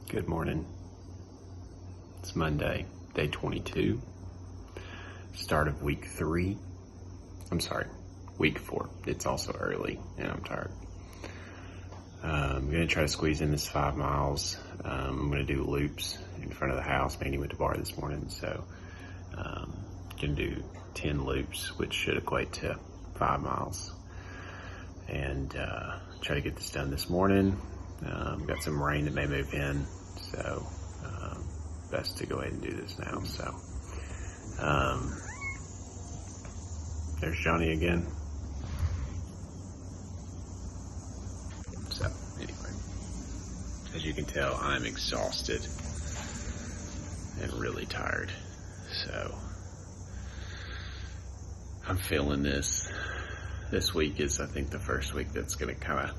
Good morning. It's Monday, day 22, start of week 3. I'm sorry, week 4. It's also early and I'm tired. I'm going to try to squeeze in this 5 miles. I'm going to do loops in front of the house. Manny went to bar this morning, so going to do 10 loops, which should equate to 5 miles. And try to get this done this morning. Got some rain that may move in, so best to go ahead and do this now. So there's Johnny again. So anyway, as you can tell, I'm exhausted and really tired. So I'm feeling this. This week is, I think, the first week that's going to kind of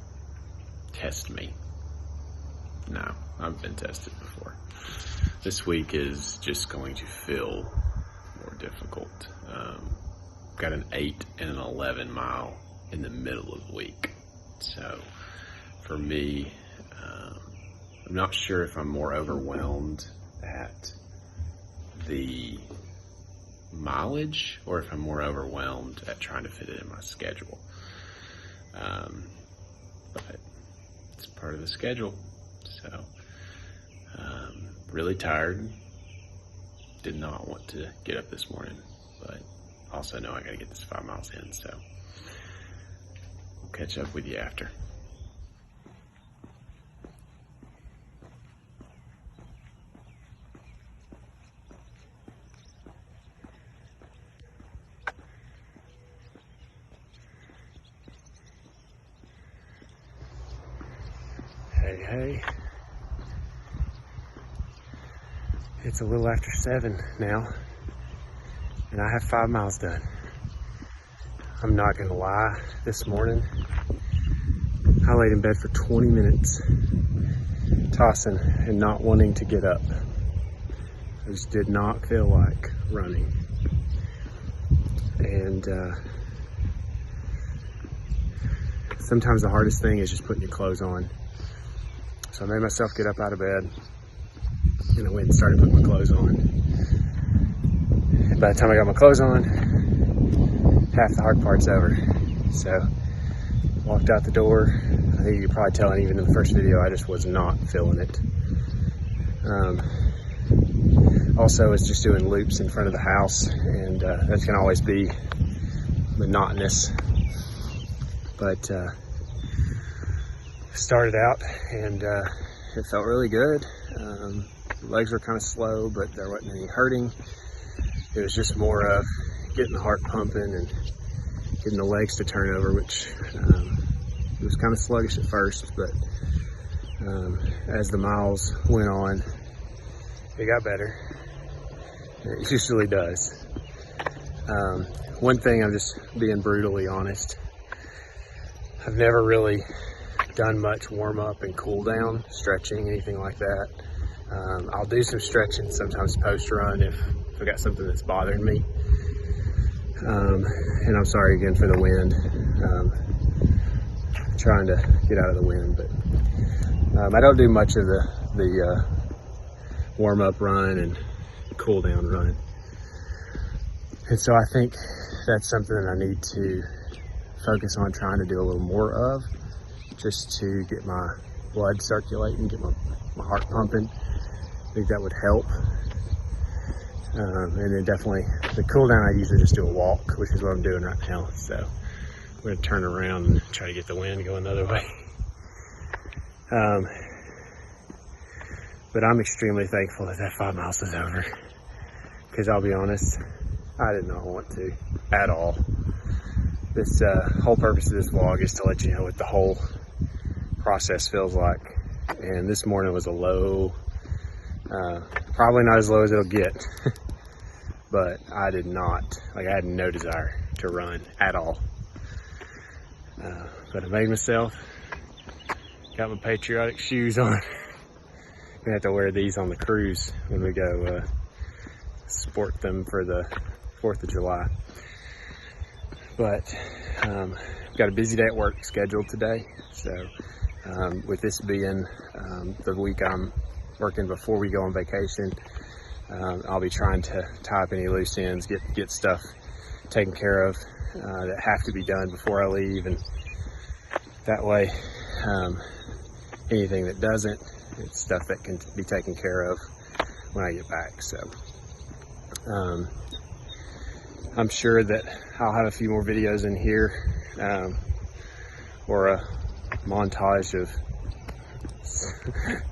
test me. No, I've been tested before. This week is just going to feel more difficult. Got an 8 and an 11 mile in the middle of the week. So for me, I'm not sure if I'm more overwhelmed at the mileage or if I'm more overwhelmed at trying to fit it in my schedule. But it's part of the schedule. So really tired. Did not want to get up this morning, but also know I gotta get this 5 miles in, so we'll catch up with you after. Hey. It's a little after 7 now, and I have 5 miles done. I'm not gonna lie, this morning, I laid in bed for 20 minutes, tossing and not wanting to get up. I just did not feel like running. And sometimes the hardest thing is just putting your clothes on. So I made myself get up out of bed, and I went and started putting my clothes on. And by the time I got my clothes on, half the hard part's over. So walked out the door. I think you could probably tell, even in the first video, I just was not feeling it. Also, was just doing loops in front of the house, and that's gonna always be monotonous. But started out, and it felt really good. Legs were kind of slow, but there wasn't any hurting. It was just more of getting the heart pumping and getting the legs to turn over, which it was kind of sluggish at first, but as the miles went on, it got better. It usually does. One thing, I'm just being brutally honest, I've never really done much warm up and cool down, stretching, anything like that. I'll do some stretching sometimes post run if I got something that's bothering me. And I'm sorry again for the wind. Trying to get out of the wind, but I don't do much of the warm up run and cool down run. And so I think that's something that I need to focus on trying to do a little more of, just to get my blood circulating, get my heart pumping. I think that would help. And then definitely the cool down, I usually just do a walk, which is what I'm doing right now. So I'm going to turn around and try to get the wind going the other way. But I'm extremely thankful that that 5 miles is over, because I'll be honest, I did not want to at all. This whole purpose of this vlog is to let you know what the whole process feels like. And this morning was a low, probably not as low as it'll get, but I did not, I had no desire to run at all. But I made myself, got my patriotic shoes on. Gonna have to wear these on the cruise when we go sport them for the 4th of July. But got a busy day at work scheduled today, so with this being the week I'm working before we go on vacation. I'll be trying to tie up any loose ends, get stuff taken care of that have to be done before I leave, and that way anything that doesn't, it's stuff that can be taken care of when I get back. So I'm sure that I'll have a few more videos in here, or a montage of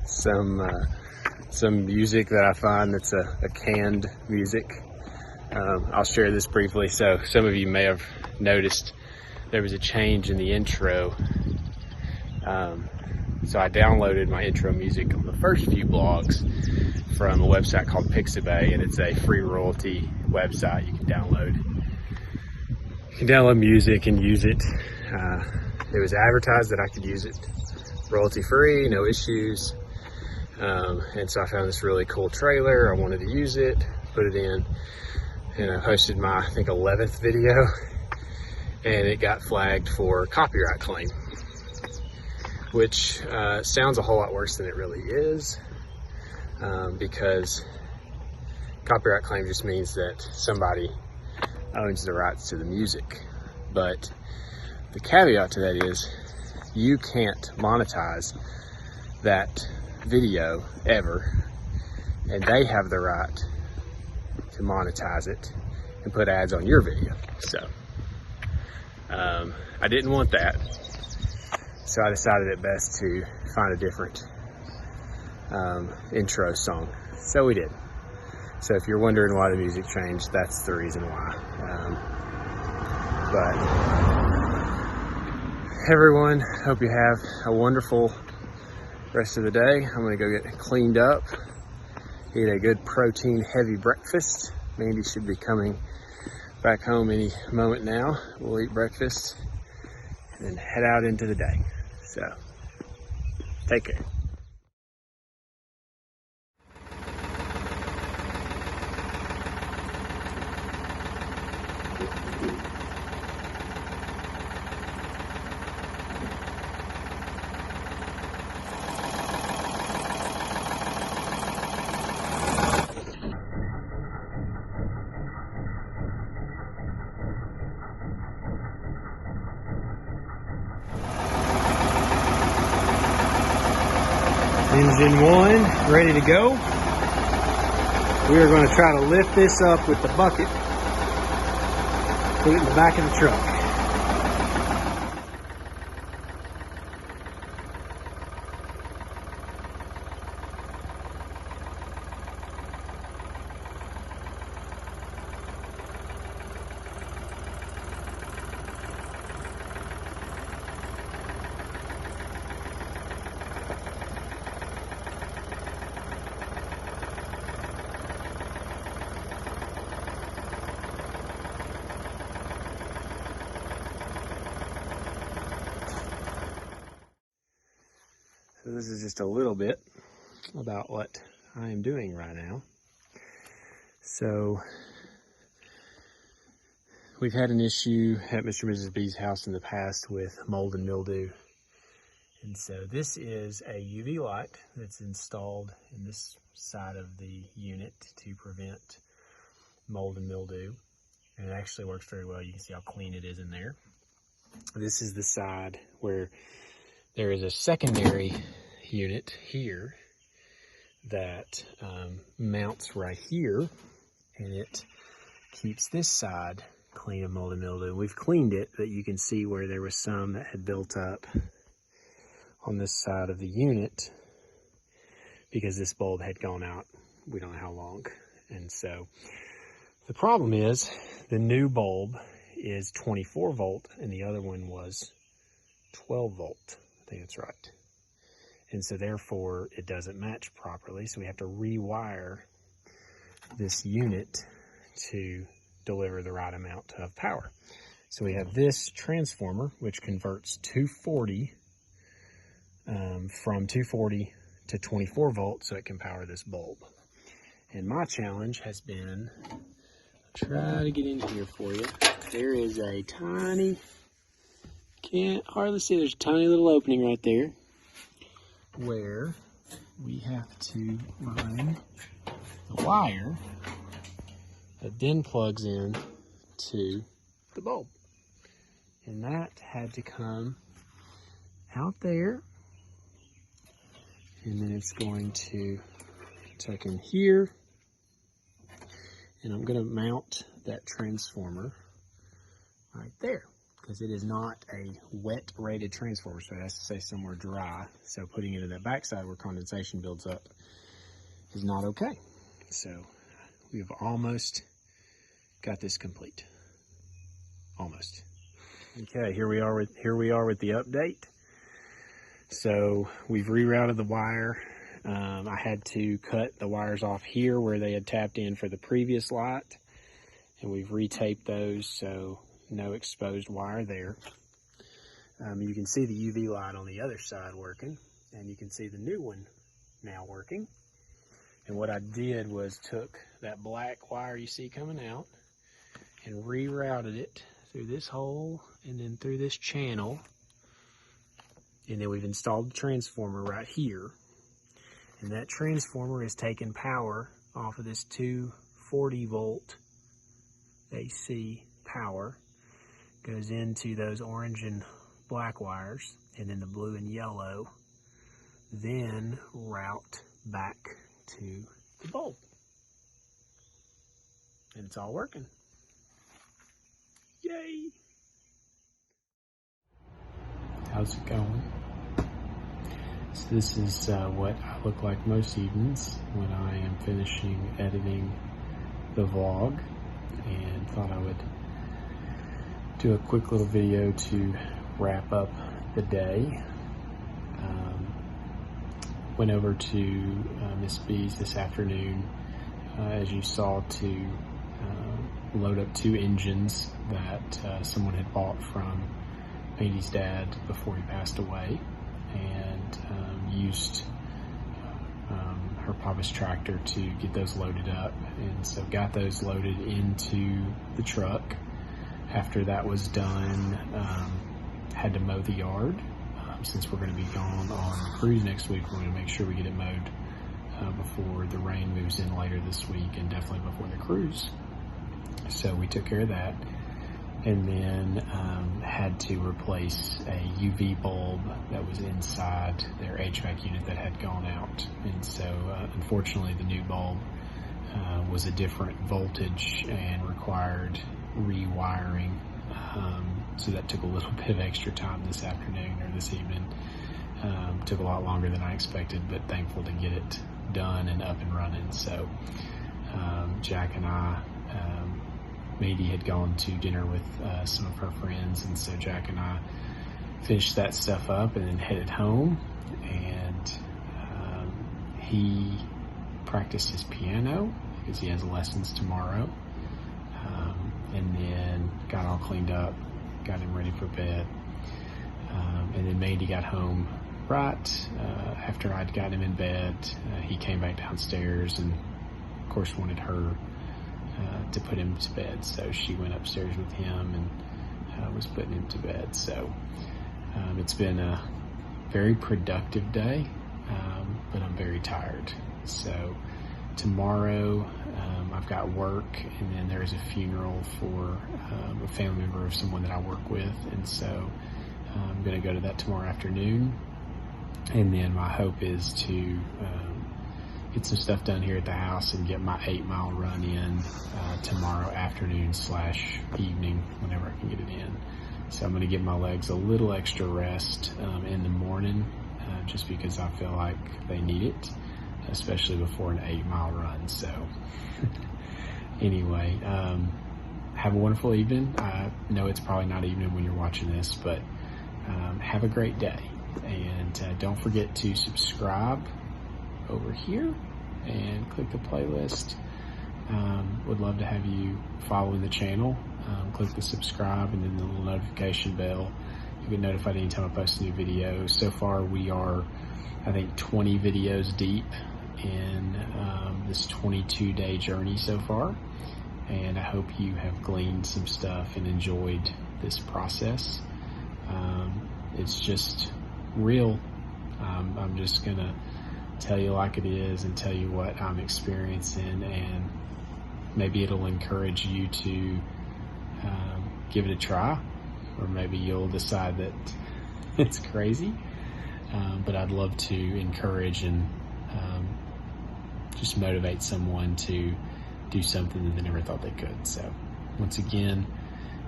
some music that I find that's a canned music. I'll share this briefly. So some of you may have noticed there was a change in the intro. So I downloaded my intro music on the first few blogs from a website called Pixabay, and it's a free royalty website. You can download music and use it. It was advertised that I could use it royalty free, no issues. And so I found this really cool trailer. I wanted to use it, put it in, and I posted my, I think, 11th video, and it got flagged for copyright claim, which sounds a whole lot worse than it really is, because copyright claim just means that somebody owns the rights to the music. But the caveat to that is you can't monetize that video ever, and they have the right to monetize it and put ads on your video. So I didn't want that, so I decided it best to find a different intro song. So we did. So if you're wondering why the music changed, that's the reason why. But everyone, hope you have a wonderful rest of the day. I'm gonna go get cleaned up, eat a good protein heavy breakfast. Mandy should be coming back home any moment now. We'll eat breakfast and then head out into the day. So take care. Engine 1 ready to go. We are going to try to lift this up with the bucket, put it in the back of the truck. So this is just a little bit about what I am doing right now. So we've had an issue at Mr. and Mrs. B's house in the past with mold and mildew. And so this is a UV light that's installed in this side of the unit to prevent mold and mildew. And it actually works very well. You can see how clean it is in there. This is the side where there is a secondary unit here that mounts right here, and it keeps this side clean of mold and mildew. We've cleaned it, but you can see where there was some that had built up on this side of the unit because this bulb had gone out, we don't know how long. And so the problem is the new bulb is 24 volt and the other one was 12 volt. I think that's right. And so therefore it doesn't match properly. So we have to rewire this unit to deliver the right amount of power. So we have this transformer, which converts 240 from 240 to 24 volts so it can power this bulb. And my challenge has been, I'll try to get in here for you. There is a tiny, can't hardly see, there's a tiny little opening right there where we have to run the wire that then plugs in to the bulb. And that had to come out there. And then it's going to tuck in here. And I'm going to mount that transformer right there, because it is not a wet rated transformer, so it has to stay somewhere dry. So putting it in that backside where condensation builds up is not okay. So we have almost got this complete. Almost. Okay, here we are with the update. So we've rerouted the wire. I had to cut the wires off here where they had tapped in for the previous light, and we've retaped those, so no exposed wire there. You can see the UV light on the other side working, and you can see the new one now working. And what I did was took that black wire you see coming out and rerouted it through this hole and then through this channel. And then we've installed the transformer right here. And that transformer is taking power off of this 240 volt AC power. Goes into those orange and black wires, and then the blue and yellow then route back to the bulb. And it's all working. Yay! How's it going? So this is what I look like most evenings when I am finishing editing the vlog, and thought I would do a quick little video to wrap up the day. Went over to Miss B's this afternoon, as you saw, to load up 2 engines that someone had bought from Mandy's dad before he passed away, and used her papa's tractor to get those loaded up. And so got those loaded into the truck. After that was done, had to mow the yard. Since we're going to be gone on the cruise next week, we're going to make sure we get it mowed before the rain moves in later this week, and definitely before the cruise. So we took care of that, and then had to replace a UV bulb that was inside their HVAC unit that had gone out. And so unfortunately the new bulb was a different voltage and required rewiring. So that took a little bit of extra time this afternoon, or this evening. Took a lot longer than I expected, but thankful to get it done and up and running. So Jack and I, Mandy had gone to dinner with some of her friends, and so Jack and I finished that stuff up and then headed home. And he practiced his piano because he has lessons tomorrow. And then got all cleaned up, got him ready for bed. And then Mandy got home right after I'd gotten him in bed. He came back downstairs and, of course, wanted her to put him to bed. So she went upstairs with him and was putting him to bed. So it's been a very productive day, but I'm very tired. So tomorrow I've got work, and then there's a funeral for a family member of someone that I work with, and so I'm going to go to that tomorrow afternoon. And then my hope is to get some stuff done here at the house and get my 8-mile run in tomorrow afternoon / evening, whenever I can get it in. So I'm going to give my legs a little extra rest in the morning, just because I feel like they need it, especially before an 8-mile run. So anyway, have a wonderful evening. I know it's probably not evening when you're watching this, but have a great day. And don't forget to subscribe over here and click the playlist. Would love to have you follow the channel. Click the subscribe and then the little notification bell. You'll get notified anytime I post a new video. So far we are, I think, 20 videos deep in this 22-day journey so far, and I hope you have gleaned some stuff and enjoyed this process. It's just real. I'm just gonna tell you like it is and tell you what I'm experiencing, and maybe it'll encourage you to give it a try, or maybe you'll decide that it's crazy. But I'd love to encourage and just motivate someone to do something that they never thought they could. So once again,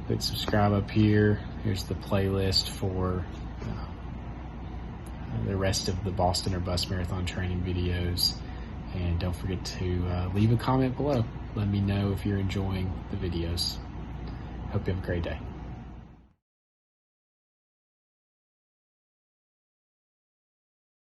click subscribe up here. Here's the playlist for the rest of the Boston or Bust Marathon training videos. And don't forget to leave a comment below. Let me know if you're enjoying the videos. Hope you have a great day.